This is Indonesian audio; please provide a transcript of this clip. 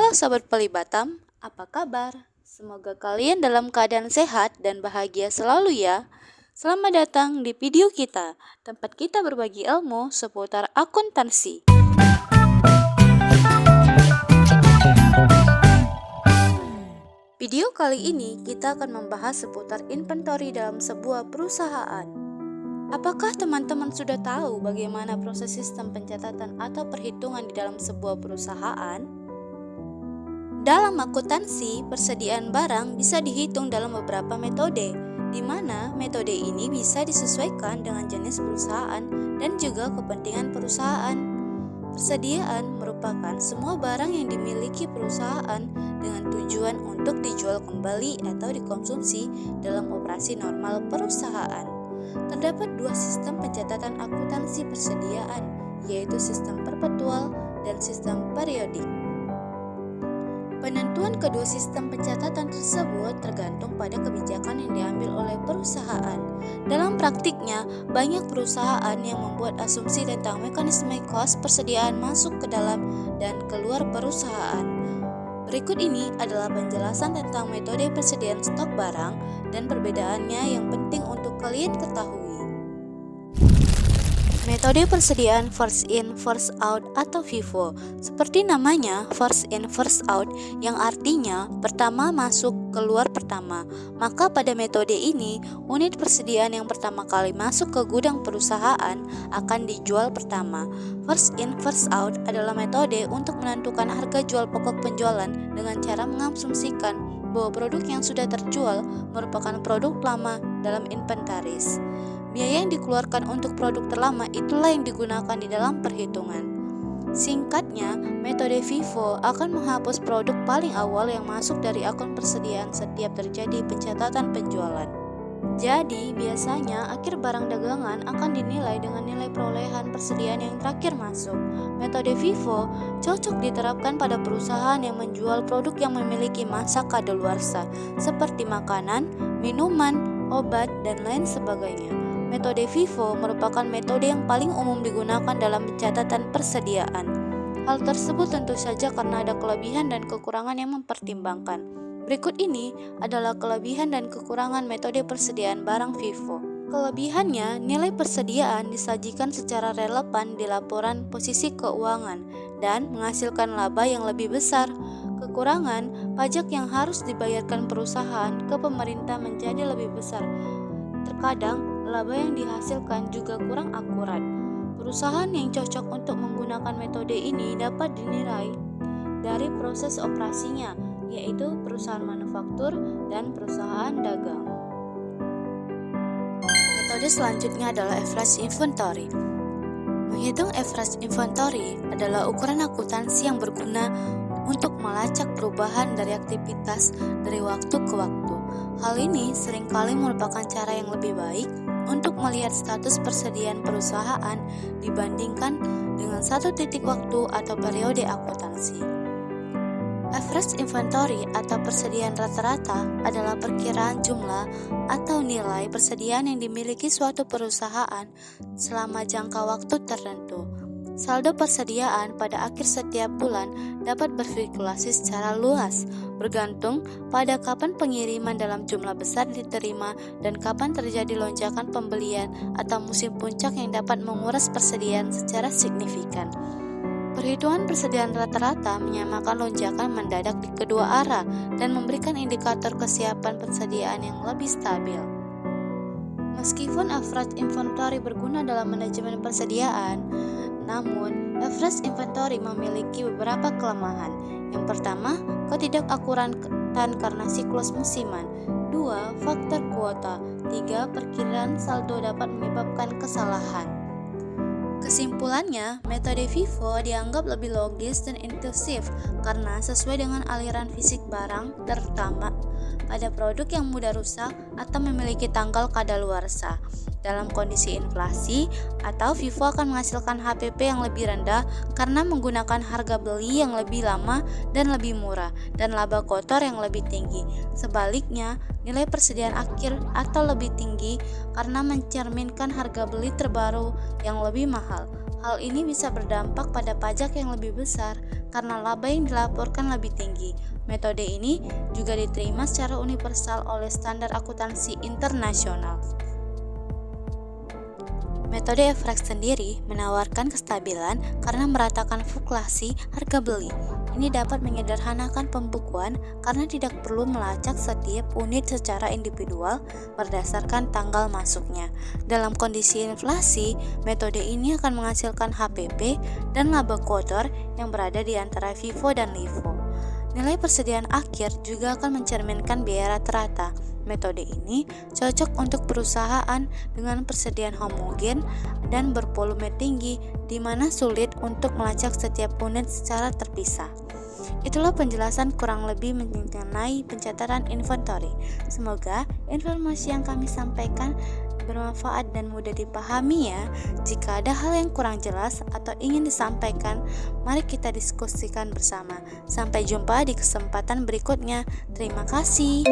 Halo Sobat Pelibatam, apa kabar? Semoga kalian dalam keadaan sehat dan bahagia selalu ya. Selamat datang di video kita, tempat kita berbagi ilmu seputar akuntansi. Video kali ini kita akan membahas seputar inventory dalam sebuah perusahaan. Apakah teman-teman sudah tahu bagaimana proses sistem pencatatan atau perhitungan di dalam sebuah perusahaan? Dalam akuntansi, persediaan barang bisa dihitung dalam beberapa metode, di mana metode ini bisa disesuaikan dengan jenis perusahaan dan juga kepentingan perusahaan. Persediaan merupakan semua barang yang dimiliki perusahaan dengan tujuan untuk dijual kembali atau dikonsumsi dalam operasi normal perusahaan. Terdapat dua sistem pencatatan akuntansi persediaan, yaitu sistem perpetual dan sistem periodik. Penentuan kedua sistem pencatatan tersebut tergantung pada kebijakan yang diambil oleh perusahaan. Dalam praktiknya, banyak perusahaan yang membuat asumsi tentang mekanisme cost persediaan masuk ke dalam dan keluar perusahaan. Berikut ini adalah penjelasan tentang metode persediaan stok barang dan perbedaannya yang penting untuk kalian ketahui. Metode persediaan first in first out atau FIFO. Seperti namanya, first in first out, yang artinya pertama masuk keluar pertama. Maka pada metode ini, unit persediaan yang pertama kali masuk ke gudang perusahaan akan dijual pertama. First in first out adalah metode untuk menentukan harga jual pokok penjualan dengan cara mengasumsikan bahwa produk yang sudah terjual merupakan produk lama dalam inventaris. Biaya yang dikeluarkan untuk produk terlama itulah yang digunakan di dalam perhitungan. Singkatnya, metode FIFO akan menghapus produk paling awal yang masuk dari akun persediaan setiap terjadi pencatatan penjualan. Jadi, biasanya akhir barang dagangan akan dinilai dengan nilai perolehan persediaan yang terakhir masuk. Metode FIFO cocok diterapkan pada perusahaan yang menjual produk yang memiliki masa kadaluarsa, seperti makanan, minuman, obat, dan lain sebagainya. Metode FIFO merupakan metode yang paling umum digunakan dalam pencatatan persediaan. Hal tersebut tentu saja karena ada kelebihan dan kekurangan yang mempertimbangkan. Berikut ini adalah kelebihan dan kekurangan metode persediaan barang FIFO. Kelebihannya, nilai persediaan disajikan secara relevan di laporan posisi keuangan dan menghasilkan laba yang lebih besar. Kekurangan, pajak yang harus dibayarkan perusahaan ke pemerintah menjadi lebih besar. Terkadang, laba yang dihasilkan juga kurang akurat. Perusahaan yang cocok untuk menggunakan metode ini dapat dinilai dari proses operasinya, yaitu perusahaan manufaktur dan perusahaan dagang. Metode selanjutnya adalah average inventory. Menghitung average inventory adalah ukuran akuntansi yang berguna untuk melacak perubahan dari aktivitas dari waktu ke waktu. Hal ini seringkali merupakan cara yang lebih baik untuk melihat status persediaan perusahaan dibandingkan dengan satu titik waktu atau periode akuntansi. Average inventory atau persediaan rata-rata adalah perkiraan jumlah atau nilai persediaan yang dimiliki suatu perusahaan selama jangka waktu tertentu. Saldo persediaan pada akhir setiap bulan dapat berfluktuasi secara luas, bergantung pada kapan pengiriman dalam jumlah besar diterima dan kapan terjadi lonjakan pembelian atau musim puncak yang dapat menguras persediaan secara signifikan. Perhitungan persediaan rata-rata menyamakan lonjakan mendadak di kedua arah dan memberikan indikator kesiapan persediaan yang lebih stabil. Meskipun average inventory berguna dalam manajemen persediaan, namun average inventory memiliki beberapa kelemahan. Yang pertama, ketidakakuratan karena siklus musiman. 2. Faktor kuota. 3. Perkiraan saldo dapat menyebabkan kesalahan. Kesimpulannya, metode FIFO dianggap lebih logis dan intuitif karena sesuai dengan aliran fisik barang, terutama pada produk yang mudah rusak atau memiliki tanggal kadaluarsa. Dalam kondisi inflasi, atau FIFO akan menghasilkan HPP yang lebih rendah karena menggunakan harga beli yang lebih lama dan lebih murah, dan laba kotor yang lebih tinggi. Sebaliknya, nilai persediaan akhir atau lebih tinggi karena mencerminkan harga beli terbaru yang lebih mahal. Hal ini bisa berdampak pada pajak yang lebih besar karena laba yang dilaporkan lebih tinggi. Metode ini juga diterima secara universal oleh standar akuntansi internasional. Metode Everest sendiri menawarkan kestabilan karena meratakan fluktuasi harga beli. Ini dapat menyederhanakan pembukuan karena tidak perlu melacak setiap unit secara individual berdasarkan tanggal masuknya. Dalam kondisi inflasi, metode ini akan menghasilkan HPP dan laba kotor yang berada di antara FIFO dan LIFO. Nilai persediaan akhir juga akan mencerminkan biaya rata-rata. Metode ini cocok untuk perusahaan dengan persediaan homogen dan bervolume tinggi, di mana sulit untuk melacak setiap unit secara terpisah. Itulah penjelasan kurang lebih mengenai pencatatan inventory. Semoga informasi yang kami sampaikan bermanfaat dan mudah dipahami ya. Jika ada hal yang kurang jelas atau ingin disampaikan, mari kita diskusikan bersama. Sampai jumpa di kesempatan berikutnya. Terima kasih.